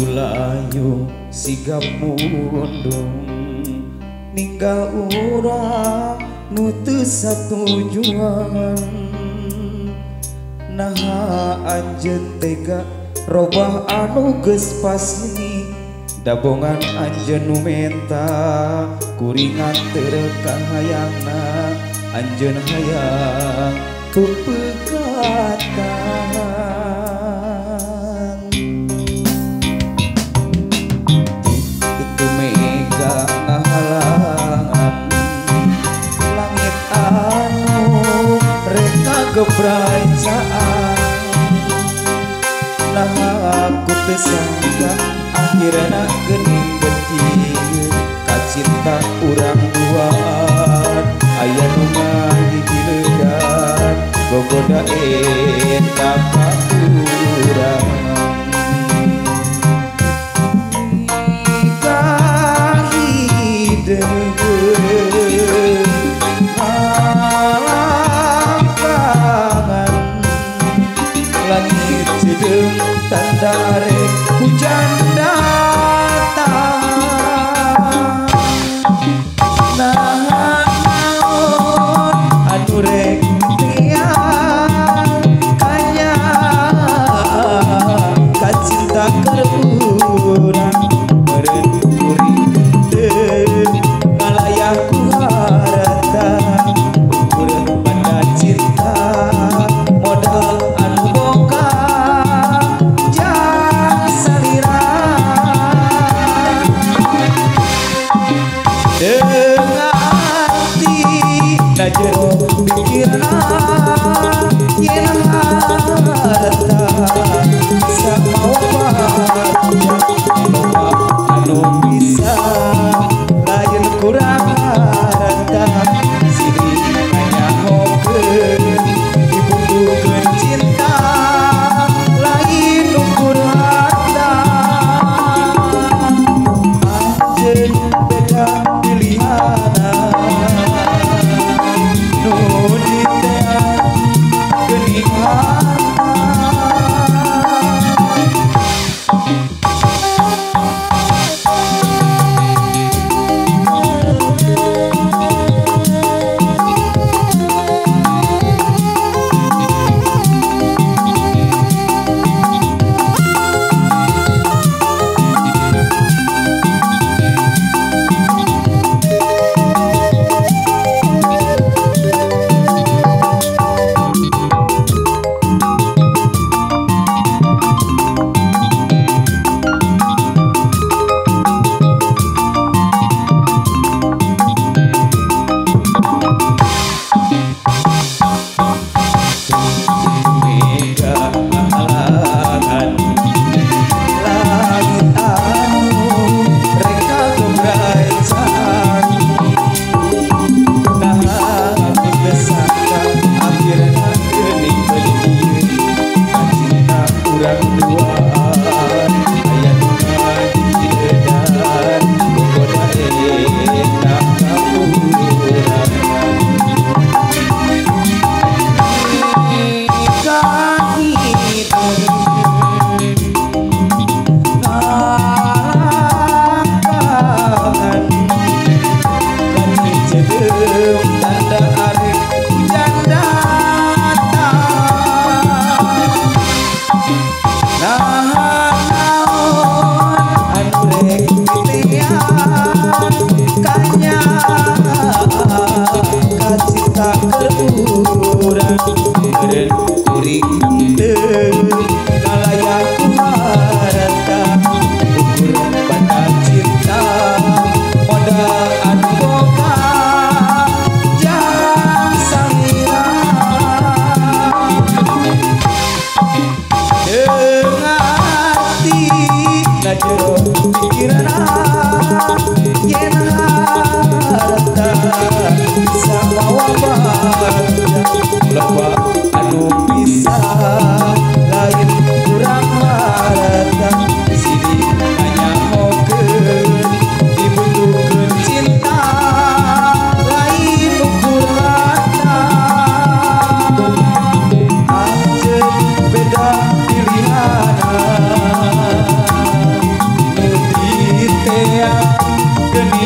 tulayu sigap mundung ninggal urang nu teu satujuan naha anjeun tega robah anu geus pasini dabongan anjeun nu menta kuringan teu kahayangna anjeun hayang pepegatan itu mega ngahalangan langit anu reka gebraicaan nah aku tersangka akhirnya gening betir kacinta urang duaan aya nu ngahilegan gogoda eta ka urang kahideung ngalampangan langit cedeung tanda rek hujan datang nah naon anu rek tiang kanya kacinta kerurang meureun kuring teu ngalayah ku harata ukuran banda cinta modal anu boga jang salira dengan hati na jero pikiran yen harata samawa anu bisa lain kurang harata siri nganyahokeun dibutuhkeun cinta lain ukur harta anjeun beda pilihanna nu ditean geuning harta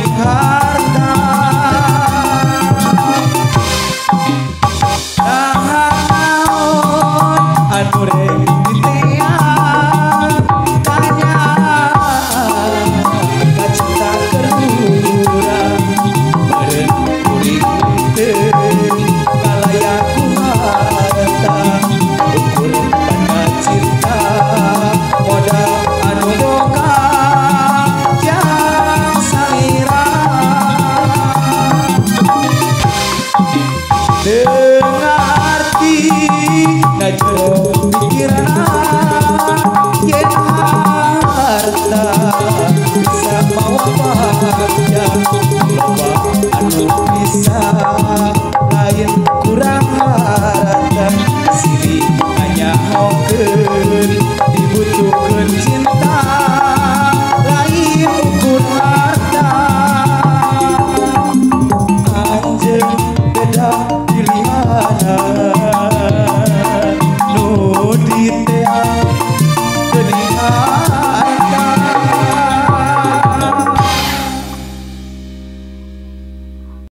gening harta naon anu rek ditean tanya kacinta kerurang beren kuring teu kalayaku harta ukur tanda cinta modal anu boga jang salira dengarti najero pikiran yen harta bisa mawa bagja loba anu bisa lain kurang harta silih nganyahokeun dibutuhkeun